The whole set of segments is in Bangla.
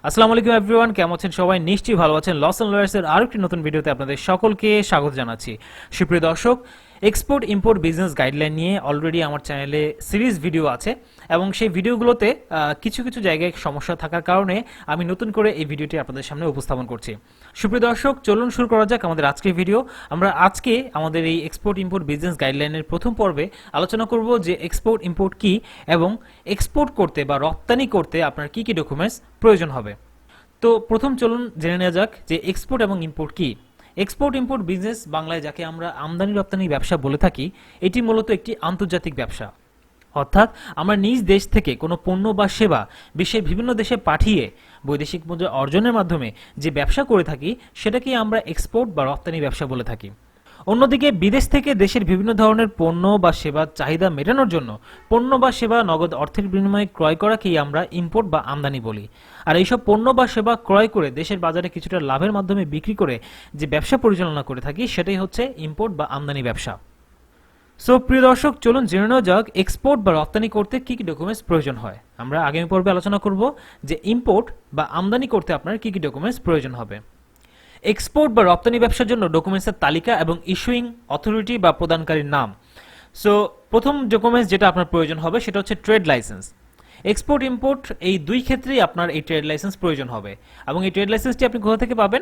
আসসালামু আলাইকুম এভরিওয়ান, কেমন আছেন সবাই? নিশ্চয়ই ভালো আছেন। লস অ্যান্ড লয়ার্সের আরেকটি নতুন ভিডিওতে আপনাদের সকলকে স্বাগত জানাচ্ছি। সুপ্রিয় দর্শক, এক্সপোর্ট ইম্পোর্ট বিজনেস গাইডলাইন নিয়ে অলরেডি আমার চ্যানেলে সিরিজ ভিডিও আছে এবং সেই ভিডিওগুলোতে কিছু কিছু জায়গায় সমস্যা থাকার কারণে আমি নতুন করে এই ভিডিওটি আপনাদের সামনে উপস্থাপন করছি। সুপ্রিয় দর্শক, চলুন শুরু করা যাক আমাদের আজকের ভিডিও। আমরা আজকে আমাদের এই এক্সপোর্ট ইম্পোর্ট বিজনেস গাইডলাইনের প্রথম পর্বে আলোচনা করব যে এক্সপোর্ট ইম্পোর্ট কি এবং এক্সপোর্ট করতে বা রপ্তানি করতে আপনার কি কি ডকুমেন্টস প্রয়োজন হবে। তো প্রথম চলুন জেনে নেওয়া যাক যে এক্সপোর্ট এবং ইম্পোর্ট কি। এক্সপোর্ট ইম্পোর্ট বিজনেস, বাংলায় যাকে আমরা আমদানি রপ্তানি ব্যবসা বলে থাকি, এটি মূলত একটি আন্তর্জাতিক ব্যবসা। অর্থাৎ আমরা নিজ দেশ থেকে কোনো পণ্য বা সেবা বিশ্বের বিভিন্ন দেশে পাঠিয়ে বৈদেশিক মুদ্রা অর্জনের মাধ্যমে যে ব্যবসা করে থাকি সেটাকে আমরা এক্সপোর্ট বা রপ্তানি ব্যবসা বলে থাকি। অন্যদিকে বিদেশ থেকে দেশের বিভিন্ন ধরনের পণ্য বা সেবার চাহিদা মেটানোর জন্য পণ্য বা সেবা নগদ অর্থের বিনিময়ে ক্রয় করাকেই আমরা ইম্পোর্ট বা আমদানি বলি। আর এইসব পণ্য বা সেবা ক্রয় করে দেশের বাজারে কিছুটা লাভের মাধ্যমে বিক্রি করে যে ব্যবসা পরিচালনা করে থাকি সেটাই হচ্ছে ইম্পোর্ট বা আমদানি ব্যবসা। সো প্রিয় দর্শক, চলুন জেনে নেওয়া যাক এক্সপোর্ট বা রপ্তানি করতে কী কী ডকুমেন্টস প্রয়োজন হয়। আমরা আগামী পর্বে আলোচনা করব যে ইম্পোর্ট বা আমদানি করতে আপনার কী কী ডকুমেন্টস প্রয়োজন হবে। এক্সপোর্ট বা রপ্তানি ব্যবসার জন্য ডকুমেন্টসের তালিকা এবং ইস্যুইং অথরিটি বা প্রদানকারীর নাম। সো প্রথম ডকুমেন্টস যেটা আপনার প্রয়োজন হবে সেটা হচ্ছে ট্রেড লাইসেন্স। এক্সপোর্ট ইম্পোর্ট এই দুই ক্ষেত্রেই আপনার এই ট্রেড লাইসেন্স প্রয়োজন হবে এবং এই ট্রেড লাইসেন্সটি আপনি কোথা থেকে পাবেন?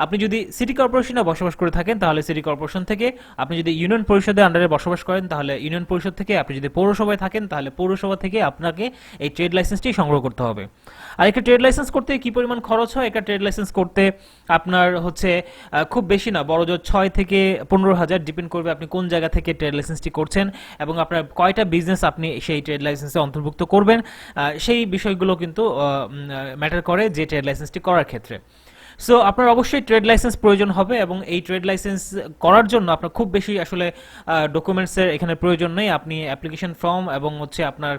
আপনি যদি সিটি কর্পোরেশনে বসবাস করে থাকেন তাহলে সিটি কর্পোরেশন থেকে, আপনি যদি ইউনিয়ন পরিষদের আন্ডারে বসবাস করেন তাহলে ইউনিয়ন পরিষদ থেকে, আপনি যদি পৌরসভায় থাকেন তাহলে পৌরসভা থেকে আপনাকে এই ট্রেড লাইসেন্সটি সংগ্রহ করতে হবে। আর একটা ট্রেড লাইসেন্স করতে কি পরিমাণ খরচ হয়? একটা ট্রেড লাইসেন্স করতে আপনার হচ্ছে খুব বেশি না, বড়জোর 6 থেকে 15,000, ডিপেন্ড করবে আপনি কোন জায়গা থেকে ট্রেড লাইসেন্সটি করছেন এবং আপনার কয়টা বিজনেস আপনি সেই ট্রেড লাইসেন্সে অন্তর্ভুক্ত করবেন, সেই বিষয়গুলো কিন্তু ম্যাটার করে যে ট্রেড লাইসেন্সটি করার ক্ষেত্রে। সো আপনার অবশ্যই ট্রেড লাইসেন্স প্রয়োজন হবে এবং এই ট্রেড লাইসেন্স করার জন্য আপনার খুব বেশি আসলে ডকুমেন্টসের এখানে প্রয়োজন নেই। আপনি অ্যাপ্লিকেশন ফর্ম এবং হচ্ছে আপনার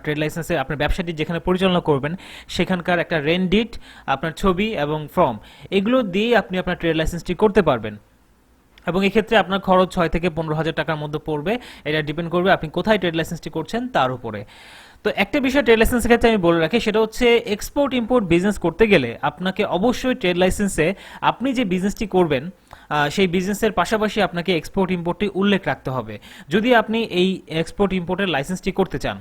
ট্রেড লাইসেন্সে আপনার ব্যবসাটি যেখানে পরিচালনা করবেন সেখানকার একটা রেন্ডিট, আপনার ছবি এবং ফর্ম, এগুলো দিয়ে আপনি আপনার ট্রেড লাইসেন্সটি করতে পারবেন এবং এক্ষেত্রে আপনার খরচ 6 থেকে 15,000 টাকার মধ্যে পড়বে। এটা ডিপেন্ড করবে আপনি কোথায় ট্রেড লাইসেন্সটি করছেন তার উপরে। তো একটা বিষয় ট্রেড লাইসেন্সের ক্ষেত্রে আমি বলে রাখি, সেটা হচ্ছে এক্সপোর্ট ইম্পোর্ট বিজনেস করতে গেলে আপনাকে অবশ্যই ট্রেড লাইসেন্সে আপনি যে বিজনেসটি করবেন সেই বিজনেসের পাশাপাশি আপনাকে এক্সপোর্ট ইম্পোর্টটি উল্লেখ রাখতে হবে যদি আপনি এই এক্সপোর্ট ইম্পোর্টের লাইসেন্সটি করতে চান।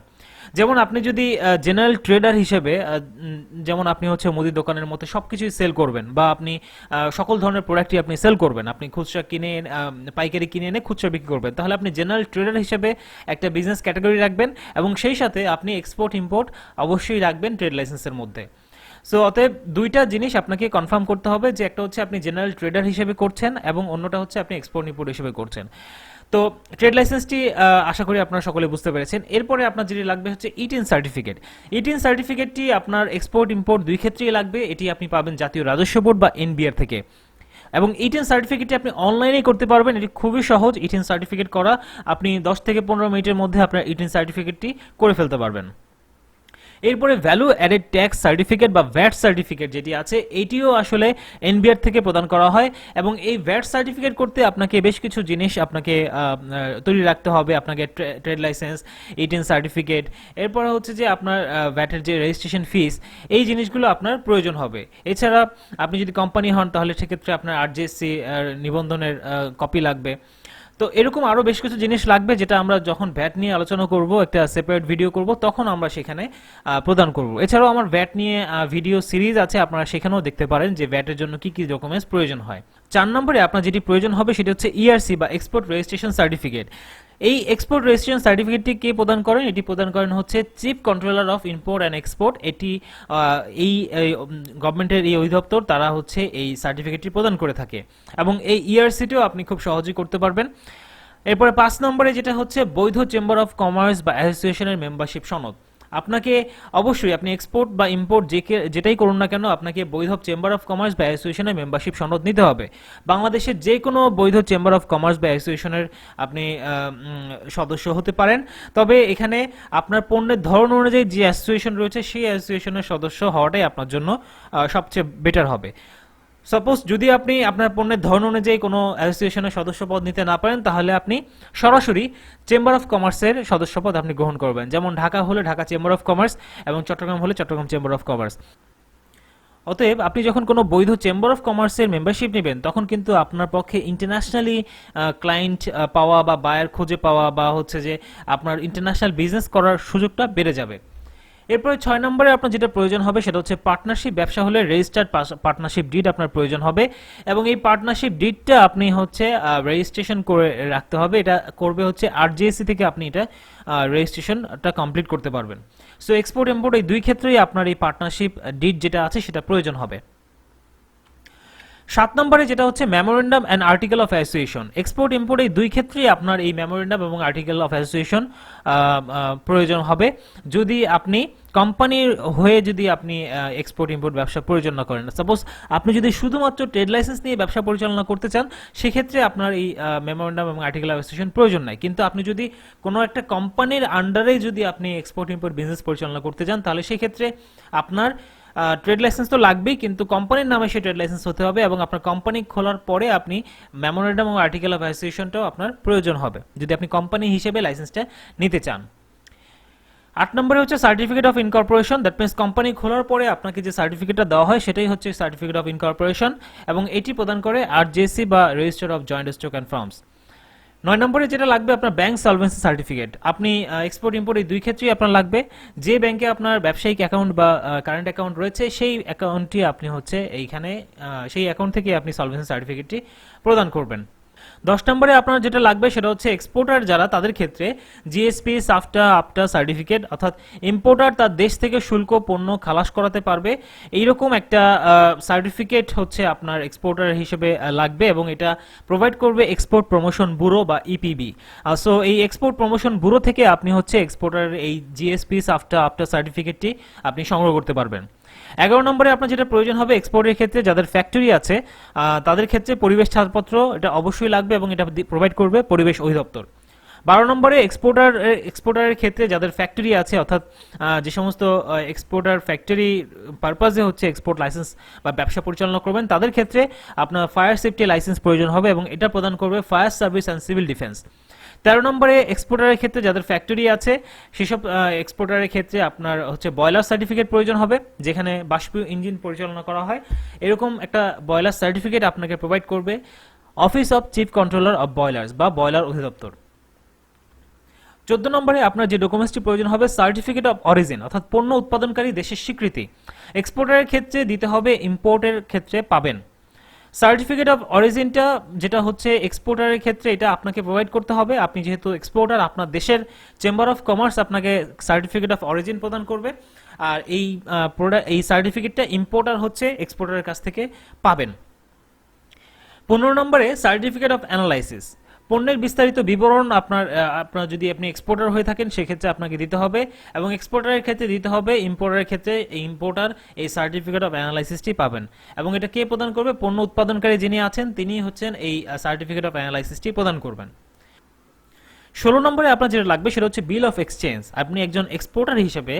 যেমন আপনি যদি জেনারেল ট্রেডার হিসেবে, যেমন আপনি হচ্ছে মুদি দোকানের মতো সব কিছুই সেল করবেন বা আপনি সকল ধরনের প্রোডাক্টই আপনি সেল করবেন, আপনি খুচরা কিনে পাইকারি কিনে এনে খুচরা বিক্রি করবেন, তাহলে আপনি জেনারেল ট্রেডার হিসেবে একটা বিজনেস ক্যাটাগরি রাখবেন এবং সেই সাথে আপনি এক্সপোর্ট ইম্পোর্ট অবশ্যই রাখবেন ট্রেড লাইসেন্সের মধ্যে। সো অতএব দুইটা জিনিস আপনাকে কনফার্ম করতে হবে, যে একটা হচ্ছে আপনি জেনারেল ট্রেডার হিসেবে করছেন এবং অন্যটা হচ্ছে আপনি এক্সপোর্ট ইম্পোর্ট হিসেবে করছেন। তো ট্রেড লাইসেন্সটি আশা করি আপনারা সকলে বুঝতে পেরেছেন। এরপরে আপনার যেটি লাগবে হচ্ছে ইটিন সার্টিফিকেট। ইটিন সার্টিফিকেটটি আপনার এক্সপোর্ট ইম্পোর্ট দুই ক্ষেত্রেই লাগবে। এটি আপনি পাবেন জাতীয় রাজস্ব বোর্ড বা এনবিআর থেকে এবং ইটিন সার্টিফিকেটটি আপনি অনলাইনেই করতে পারবেন। এটি খুবই সহজ ইটিন সার্টিফিকেট করা। আপনি 10 থেকে 15 মিনিটের মধ্যে আপনার ইটিন সার্টিফিকেটটি করে ফেলতে পারবেন। এরপরে ভ্যালু অ্যাডেড ট্যাক্স সার্টিফিকেট বা ভ্যাট সার্টিফিকেট যেটি আছে, এটিও আসলে এনবিআর থেকে প্রদান করা হয় এবং এই ভ্যাট সার্টিফিকেট করতে আপনাকে বেশ কিছু জিনিস আপনাকে তৈরি রাখতে হবে। আপনাকে ট্রেড লাইসেন্স, ইটিন সার্টিফিকেট, এরপরে হচ্ছে যে আপনার ভ্যাটের যে রেজিস্ট্রেশন ফিস, এই জিনিসগুলো আপনার প্রয়োজন হবে। এছাড়া আপনি যদি কোম্পানি হন তাহলে সেক্ষেত্রে আপনার আরজিএসসি নিবন্ধনের কপি লাগবে। তো এরকম আরও বেশ কিছু জিনিস লাগবে যেটা আমরা যখন ভ্যাট নিয়ে আলোচনা করব, একটা সেপারেট ভিডিও করব, তখন আমরা সেখানে প্রদান করব। এছাড়াও আমার ভ্যাট নিয়ে ভিডিও সিরিজ আছে, আপনারা সেখানেও দেখতে পারেন যে ভ্যাটের জন্য কি কি ডকুমেন্টস প্রয়োজন হয়। 4 নম্বরে আপনার যেটি প্রয়োজন হবে সেটি হচ্ছে ইআরসি বা এক্সপোর্ট রেজিস্ট্রেশন সার্টিফিকেট। এই এক্সপোর্ট রেজিস্ট্রেশন সার্টিফিকেটটি কে প্রদান করেন? এটি প্রদান করেন হচ্ছে chief controller of import and export. এটি এই গভর্নমেন্টের এই অধিদপ্তর, তারা হচ্ছে এই সার্টিফিকেটটি প্রদান করে থাকে এবং এই ইআরসিটিও আপনি খুব সহজেই করতে পারবেন। এরপরে 5 নম্বরে যেটা হচ্ছে বৈধ চেম্বার অফ কমার্স বা অ্যাসোসিয়েশনের মেম্বারশিপ সনদ। আপনাকে অবশ্যই আপনি এক্সপোর্ট বা ইম্পোর্ট যেটাই করুন না কেন আপনাকে বৈধ চেম্বার অফ কমার্স বা অ্যাসোসিয়েশনের মেম্বারশিপ সনদ নিতে হবে। বাংলাদেশের যে কোনো বৈধ চেম্বার অফ কমার্স বা অ্যাসোসিয়েশনের আপনি সদস্য হতে পারেন, তবে এখানে আপনার পণ্যের ধরন অনুযায়ী যে অ্যাসোসিয়েশন রয়েছে সেই অ্যাসোসিয়েশনের সদস্য হওয়াটাই আপনার জন্য সবচেয়ে বেটার হবে। সাপোজ যদি আপনি আপনার পণ্যের ধরন অনুযায়ী কোনো অ্যাসোসিয়েশনের সদস্যপদ নিতে না পারেন তাহলে আপনি সরাসরি চেম্বার অফ কমার্সের সদস্যপদ আপনি গ্রহণ করবেন। যেমন ঢাকা হলে ঢাকা চেম্বার অফ কমার্স এবং চট্টগ্রাম হলে চট্টগ্রাম চেম্বার অফ কমার্স। অতএব আপনি যখন কোনো বৈধ চেম্বার অফ কমার্সের মেম্বারশিপ নেবেন তখন কিন্তু আপনার পক্ষে ইন্টারন্যাশনালি ক্লায়েন্ট পাওয়া বা বায়ার খুঁজে পাওয়া বা হচ্ছে যে আপনার ইন্টারন্যাশনাল বিজনেস করার সুযোগটা বেড়ে যাবে। এরপরে 6 নম্বরে আপনার যেটা প্রয়োজন হবে সেটা হচ্ছে পার্টনারশিপ ব্যবসা হলে রেজিস্টার্ড পার্টনারশিপ ডিড আপনার প্রয়োজন হবে এবং এই পার্টনারশিপ ডিডটা আপনি হচ্ছে রেজিস্ট্রেশন করে রাখতে হবে। এটা করবে হচ্ছে আরজিএসসি থেকে আপনি এটা রেজিস্ট্রেশনটা কমপ্লিট করতে পারবেন। সো এক্সপোর্ট ইম্পোর্ট এই দুই ক্ষেত্রেই আপনার এই পার্টনারশিপ ডিড যেটা আছে সেটা প্রয়োজন হবে। 7 নম্বরে যেটা হচ্ছে memorandum and article of association. Export import এই দুই ক্ষেত্রেই আপনার এই মেমোরেন্ডাম এবং আর্টিকেল অফ অ্যাসোসিয়েশন প্রয়োজন হবে যদি আপনি কোম্পানির হয়ে যদি আপনি এক্সপোর্ট ইম্পোর্ট ব্যবসা পরিচালনা করেন। সাপোজ আপনি যদি শুধুমাত্র ট্রেড লাইসেন্স নিয়ে ব্যবসা পরিচালনা করতে চান সেক্ষেত্রে আপনার এই মেমোরেন্ডাম এবং আর্টিকেল অফ অ্যাসোসিয়েশন প্রয়োজন নাই, কিন্তু আপনি যদি কোনো একটা কোম্পানির আন্ডারে যদি আপনি এক্সপোর্ট ইম্পোর্ট বিজনেস পরিচালনা করতে চান তাহলে সেক্ষেত্রে আপনার ট্রেড লাইসেন্স তো লাগবেই, কিন্তু কোম্পানির নামে সেই ট্রেড লাইসেন্স হতে হবে এবং আপনার কোম্পানি খোলার পরে আপনি মেমোরেন্ডাম এবং আর্টিকেল অফ অ্যাসোসিয়েশনটাও আপনার প্রয়োজন হবে যদি আপনি কোম্পানি হিসেবে লাইসেন্সটা নিতে চান। 8 নম্বরে হচ্ছে certificate of incorporation. That means company খোলার পরে আপনাকে যে সার্টিফিকেটটা দেওয়া হয় সেটাই হচ্ছে সার্টিফিকেট অফ ইনকর্পোরেশন এবং এটি প্রদান করে আরজেসি বা register of joint stock and firms. 9 নম্বরে যেটা লাগবে আপনার ব্যাংক সলভেন্সি সার্টিফিকেট। আপনি এক্সপোর্ট ইম্পোর্ট এই দুই ক্ষেত্রেই আপনার লাগবে। যে ব্যাংকে আপনার ব্যবসায়িক অ্যাকাউন্ট বা কারেন্ট অ্যাকাউন্ট রয়েছে সেই অ্যাকাউন্টটি আপনি হচ্ছে এইখানে সেই অ্যাকাউন্ট থেকে আপনি সলভেন্সি সার্টিফিকেটটি প্রদান করবেন। 10 নম্বরে আপনার যেটা লাগবে সেটা হচ্ছে এক্সপোর্টার যারা তাদের ক্ষেত্রে জিএসপি সাফটা আপটা সার্টিফিকেট, অর্থাৎ ইম্পোর্টার তার দেশ থেকে শুল্ক পণ্য খালাস করাতে পারবে এইরকম একটা সার্টিফিকেট হচ্ছে আপনার এক্সপোর্টার হিসেবে লাগবে এবং এটা প্রোভাইড করবে এক্সপোর্ট প্রমোশন ব্যুরো বা ইপিবি। সো এই এক্সপোর্ট প্রমোশন ব্যুরো থেকে আপনি হচ্ছে এক্সপোর্টার এই জিএসপি সাফটা আপটা সার্টিফিকেটটি আপনি সংগ্রহ করতে পারবেন। 11 নম্বরে আপনার যেটা প্রয়োজন হবে এক্সপোর্টের ক্ষেত্রে যাদের ফ্যাক্টরি আছে তাদের ক্ষেত্রে পরিবেশ ছাড়পত্র এটা অবশ্যই লাগবে এবং এটা প্রোভাইড করবে পরিবেশ অধিদপ্তর। 12 নম্বরে এক্সপোর্টারের ক্ষেত্রে যাদের ফ্যাক্টরি আছে অর্থাৎ যে সমস্ত এক্সপোর্টার ফ্যাক্টরি পারপাসে হচ্ছে এক্সপোর্ট লাইসেন্স বা ব্যবসা পরিচালনা করবেন তাদের ক্ষেত্রে আপনার ফায়ার সেফটি লাইসেন্স প্রয়োজন হবে এবং এটা প্রদান করবে fire service and civil defence. 13 নম্বরে এক্সপোর্টারের ক্ষেত্রে যাদের ফ্যাক্টরি আছে সেসব এক্সপোর্টারের ক্ষেত্রে আপনার হচ্ছে বয়লার সার্টিফিকেট প্রয়োজন হবে যেখানে বাষ্পীয় ইঞ্জিন পরিচালনা করা হয় এরকম একটা বয়লার সার্টিফিকেট আপনাকে প্রোভাইড করবে office of chief controller of boilers বা বয়লার অধিদপ্তর। 14 নম্বরে আপনার যে ডকুমেন্টসটি প্রয়োজন হবে সার্টিফিকেট অফ অরিজিন অর্থাৎ পণ্য উৎপাদনকারী দেশের স্বীকৃতি। এক্সপোর্টারের ক্ষেত্রে দিতে হবে, ইম্পোর্টের ক্ষেত্রে পাবেন। সার্টিফিকেট অফ অরিজিনটা যেটা হচ্ছে এক্সপোর্টারের ক্ষেত্রে এটা আপনাকে প্রোভাইড করতে হবে। আপনি যেহেতু এক্সপোর্টার আপনার দেশের চেম্বার অফ কমার্স আপনাকে সার্টিফিকেট অফ অরিজিন প্রদান করবে আর এই সার্টিফিকেটটা ইম্পোর্টার হচ্ছে এক্সপোর্টারের কাছ থেকে পাবেন। 15 নম্বরে সার্টিফিকেট অফ অ্যানালাইসিস। পণ্যের বিস্তারিত বিবরণ আপনার যদি আপনি এক্সপোর্টার হয়ে থাকেন সেক্ষেত্রে আপনাকে দিতে হবে এবং এক্সপোর্টারের ক্ষেত্রে দিতে হবে, ইম্পোর্টারের ক্ষেত্রে ইম্পোর্টার এই সার্টিফিকেট অফ অ্যানালাইসিসটি পাবেন এবং এটা কে প্রদান করবে? পণ্য উৎপাদনকারী যিনি আছেন তিনি হচ্ছেন এই সার্টিফিকেট অফ অ্যানালাইসিসটি প্রদান করবেন। 16 নম্বরে আপনার যেটা লাগবে সেটা হচ্ছে বিল অফ এক্সচেঞ্জ। আপনি একজন এক্সপোর্টার হিসেবে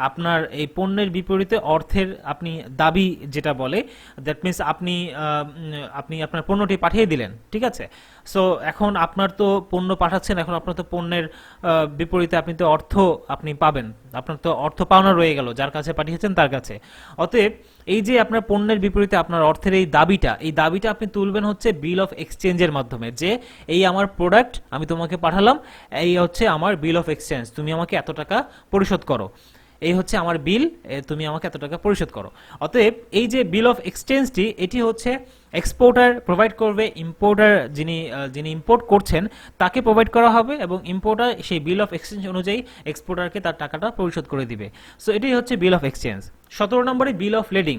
আপনার এই পণ্যের বিপরীতে অর্থের আপনি দাবি যেটা বলে দ্যাট মিনস আপনি আপনার পণ্যটি পাঠিয়ে দিলেন, ঠিক আছে। সো এখন আপনার তো পণ্য পাঠাচ্ছেন, এখন আপনার তো পণ্যের বিপরীতে আপনি তো অর্থ আপনি পাবেন, আপনার তো অর্থ পাওনা রয়ে গেল যার কাছে পাঠিয়েছেন তার কাছে। অতএব এই যে আপনার পণ্যের বিপরীতে আপনার অর্থের এই দাবিটা আপনি তুলবেন হচ্ছে বিল অফ এক্সচেঞ্জের মাধ্যমে, যে এই আমার প্রোডাক্ট আমি তোমাকে পাঠালাম, এই হচ্ছে আমার বিল অফ এক্সচেঞ্জ, তুমি আমাকে এত টাকা পরিশোধ করো, এই হচ্ছে আমার বিল, তুমি আমাকে এত টাকা পরিশোধ করো। অতএব এই যে বিল অফ এক্সচেঞ্জটি এটি হচ্ছে এক্সপোর্টার প্রোভাইড করবে, ইম্পোর্টার যিনি ইম্পোর্ট করছেন তাকে প্রোভাইড করা হবে এবং ইম্পোর্টার সেই বিল অফ এক্সচেঞ্জ অনুযায়ী এক্সপোর্টারকে তার টাকাটা পরিশোধ করে দিবে। সো এটাই হচ্ছে বিল অফ এক্সচেঞ্জ। 17 নম্বরে বিল অফ লেডিং।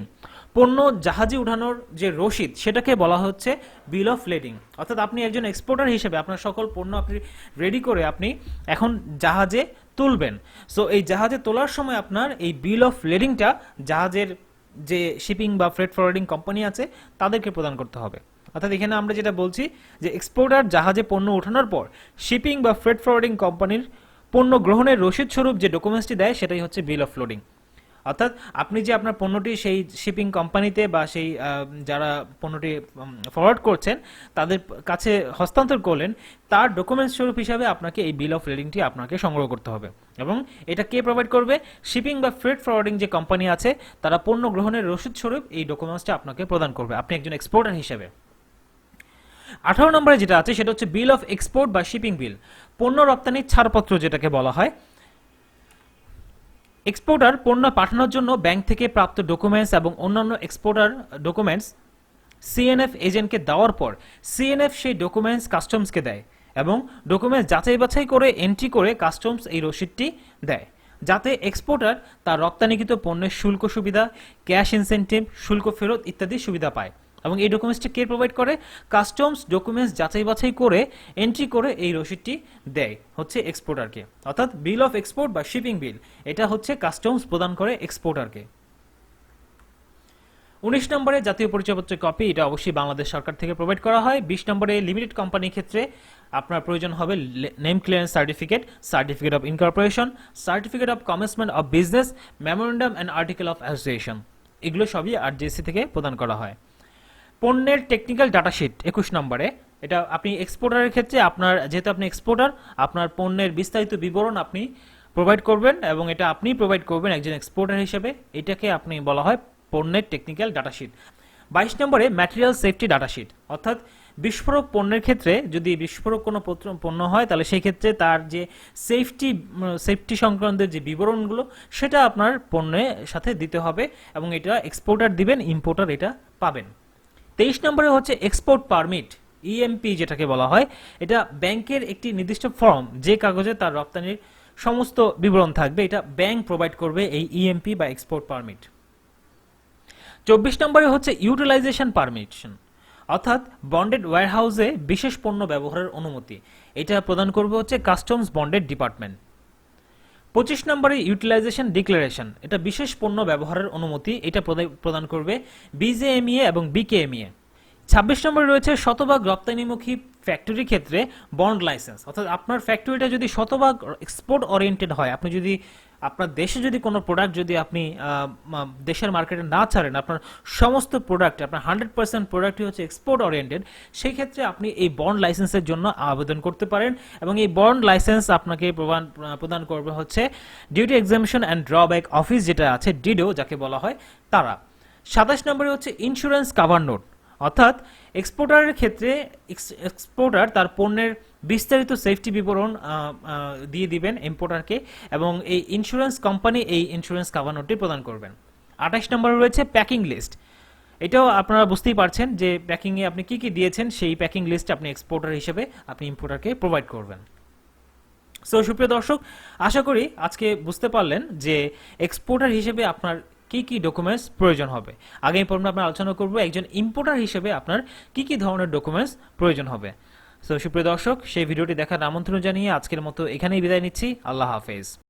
পণ্য জাহাজে উঠানোর যে রসিদ সেটাকে বলা হচ্ছে বিল অফ লেডিং। অর্থাৎ আপনি একজন এক্সপোর্টার হিসেবে আপনার সকল পণ্য আপনি রেডি করে আপনি এখন জাহাজে তুলবেন। সো এই জাহাজে তোলার সময় আপনার এই বিল অফ লেডিংটা জাহাজের যে শিপিং বা ফ্রেট ফরওয়ার্ডিং কোম্পানি আছে তাদেরকে প্রদান করতে হবে। অর্থাৎ এখানে আমরা যেটা বলছি যে এক্সপোর্টার জাহাজে পণ্য ওঠানোর পর শিপিং বা ফ্রেট ফরওয়ার্ডিং কোম্পানির পণ্য গ্রহণের রসিদ স্বরূপ যে ডকুমেন্টসটি দেয় সেটাই হচ্ছে বিল অফ লোডিং। অর্থাৎ আপনি যে আপনার পণ্যটি সেই শিপিং কোম্পানিতে বা সেই যারা পণ্যটি ফরওয়ার্ড করছেন তাদের কাছে হস্তান্তর করলেন, তার ডকুমেন্টস স্বরূপ হিসাবে আপনাকে এই বিল অফ লেডিংটি আপনাকে সংগ্রহ করতে হবে। এবং এটা কে প্রোভাইড করবে? শিপিং বা ফ্রেট ফরওয়ার্ডিং যে কোম্পানি আছে তারা পণ্য গ্রহণের রসিদ স্বরূপ এই ডকুমেন্টসটা আপনাকে প্রদান করবে আপনি একজন এক্সপোর্টার হিসেবে। 18 নম্বরে যেটা আছে সেটা হচ্ছে বিল অফ এক্সপোর্ট বা শিপিং বিল, পণ্য রপ্তানির ছাড়পত্র যেটাকে বলা হয়। এক্সপোর্টার পণ্য পাঠানোর জন্য ব্যাংক থেকে প্রাপ্ত ডকুমেন্টস এবং অন্যান্য এক্সপোর্টার ডকুমেন্টস সিএনএফ এজেন্টকে দেওয়ার পর সিএনএফ সেই ডকুমেন্টস কাস্টমসকে দেয় এবং ডকুমেন্টস যাচাই বাছাই করে এন্ট্রি করে কাস্টমস এই রসিদটি দেয়, যাতে এক্সপোর্টার তার রপ্তানিকৃত পণ্যের শুল্ক সুবিধা, ক্যাশ ইনসেন্টিভ, শুল্ক ফেরত ইত্যাদি সুবিধা পায়। এবং এই ডকুমেন্টসটি কে প্রোভাইড করে? কাস্টমস ডকুমেন্টস যাচাই বাছাই করে এন্ট্রি করে এই রসিদটি দেয় হচ্ছে এক্সপোর্টারকে। অর্থাৎ বিল অফ এক্সপোর্ট বা শিপিং বিল এটা হচ্ছে কাস্টমস প্রদান করে এক্সপোর্টারকে। 19 নম্বরে জাতীয় পরিচয়পত্রের কপি, এটা অবশ্যই বাংলাদেশ সরকার থেকে প্রোভাইড করা হয়। 20 নম্বরে লিমিটেড কোম্পানির ক্ষেত্রে আপনার প্রয়োজন হবে name clearance certificate, certificate of incorporation, certificate of commencement of business, memorandum and article of association, এগুলো সবই আরজিএসসি থেকে প্রদান করা হয়। পণ্যের টেকনিক্যাল ডাটাশিট 21 নম্বরে, এটা আপনি এক্সপোর্টারের ক্ষেত্রে আপনার যেহেতু আপনি এক্সপোর্টার আপনার পণ্যের বিস্তারিত বিবরণ আপনি প্রোভাইড করবেন এবং এটা আপনি প্রোভাইড করবেন একজন এক্সপোর্টার হিসেবে, এটাকে আপনি বলা হয় পণ্যের টেকনিক্যাল ডাটাশিট। 22 নম্বরে ম্যাটেরিয়াল সেফটি ডাটাশিট, অর্থাৎ বিস্ফোরক পণ্যের ক্ষেত্রে যদি বিস্ফোরক কোনো পণ্য হয় তাহলে সেই ক্ষেত্রে তার যে সেফটি সংক্রান্ত যে বিবরণগুলো সেটা আপনার পণ্যের সাথে দিতে হবে এবং এটা এক্সপোর্টার দিবেন, ইম্পোর্টার এটা পাবেন। 23 নম্বরে হচ্ছে এক্সপোর্ট পারমিট, ইএমপি যেটাকে বলা হয়, এটা ব্যাংকের একটি নির্দিষ্ট ফর্ম যে কাগজে তার রপ্তানির সমস্ত বিবরণ থাকবে, এটা ব্যাংক প্রোভাইড করবে এই ইএমপি বা এক্সপোর্ট পারমিট। 24 নম্বরে হচ্ছে ইউটিলাইজেশন পারমিশন, অর্থাৎ বন্ডেড ওয়্যারহাউসে বিশেষ পণ্য ব্যবহারের অনুমতি, এটা প্রদান করবে হচ্ছে কাস্টমস বন্ডেড ডিপার্টমেন্ট। 25 নম্বরে ইউটিলাইজেশন ডিক্লারেশন, এটা বিশেষ পণ্য ব্যবহারের অনুমতি, এটা প্রদান করবে বিজেএমইএ এবং বিকেএমইএ। 26 নম্বরে রয়েছে শতভাগ রপ্তানিমুখী ফ্যাক্টরি ক্ষেত্রে বন্ড লাইসেন্স, অর্থাৎ আপনার ফ্যাক্টরিটা যদি শতভাগ এক্সপোর্ট ওরিয়েন্টেড হয়, আপনি যদি আপনার দেশে যদি কোনো প্রোডাক্ট যদি আপনি দেশের মার্কেটে না ছাড়েন, আপনার সমস্ত প্রোডাক্ট আপনার 100% প্রোডাক্টই হচ্ছে এক্সপোর্ট ওরিয়েন্টেড, সেই ক্ষেত্রে আপনি এই বন্ড লাইসেন্সের জন্য আবেদন করতে পারেন এবং এই বন্ড লাইসেন্স আপনাকে প্রদান করবে হচ্ছে duty examination and drawback office যেটা আছে ডিডো যাকে বলা হয় তারা। 27 নম্বরে হচ্ছে ইন্স্যুরেন্স কাভার নোট, অর্থাৎ এক্সপোর্টারের ক্ষেত্রে এক্সপোর্টার তার পণ্যের বিস্তারিত সেফটি বিবরণ দিয়ে দিবেন ইম্পোর্টারকে এবং এই ইন্স্যুরেন্স কোম্পানি এই ইন্স্যুরেন্স কাভার নোটটি প্রদান করবেন। 28 নম্বরে রয়েছে প্যাকিং লিস্ট, এটাও আপনারা বুঝতেই পারছেন যে প্যাকিংয়ে আপনি কি কি দিয়েছেন সেই প্যাকিং লিস্ট আপনি এক্সপোর্টার হিসেবে আপনি ইম্পোর্টারকে প্রোভাইড করবেন। সো সুপ্রিয় দর্শক, আশা করি আজকে বুঝতে পারলেন যে এক্সপোর্টার হিসেবে আপনার কি কি ডকুমেন্টস প্রয়োজন হবে। আগামী পর্বে আমরা আলোচনা করব একজন ইম্পোর্টার হিসেবে আপনার কি কি ধরনের ডকুমেন্টস প্রয়োজন হবে। সো সুপ্রিয় দর্শক, সেই ভিডিওটি দেখার আমন্ত্রণ জানিয়ে আজকের মতো এখানেই বিদায় নিচ্ছি। আল্লাহ হাফেজ।